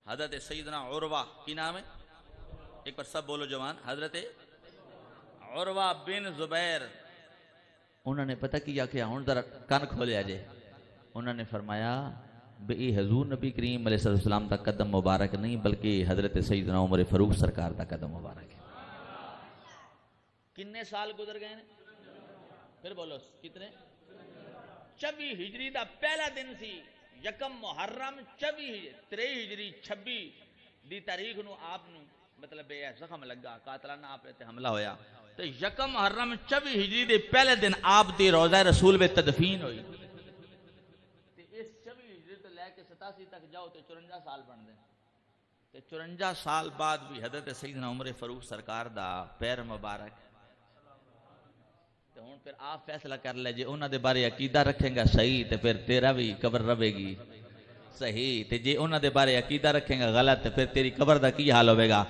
حضرت سیدنا عروہ کی نام ہے؟ ایک بار سب بولو جوان. حضرت عروہ بن زبیر انہوں نے پتہ کیا کہ ہوں ذرا کان کھولیا جے. انہوں نے فرمایا بے حضور نبی کریم علیہ السلام کا قدم مبارک نہیں بلکہ حضرت سیدنا عمر فاروق سرکار کا قدم مبارک ہے. کتنے سال گزر گئے ہیں؟ پھر بولو کتنے؟ 24 ہجری دا پہلا دن سی یکم محرم 23 ہجری 26 دی تاریخ نو آپ نو مطلب یہ زخم لگا قاتلانہ آپ تے حملہ ہویا تو یکم محرم 24 ہجری دے پہلے دن آپ دی روضہ رسول میں تدفین ہوئی. اس 24 ہجری تو لے کے 87 تک جاؤ تو 54 سال بن دیں. 54 سال بعد بھی حضرت سیدنا عمر فاروق سرکار دا پیر مبارک. تو ہوں پھر آپ فیصلہ کر لے جے انہاں دے بارے عقیدہ رکھیں گا صحیح تے پھر تیرا بھی قبر رہے گی صحیح. تے جے انہاں دے بارے عقیدہ رکھیں گا غلط تے پھر تیری قبر دا کی حال ہوے گا.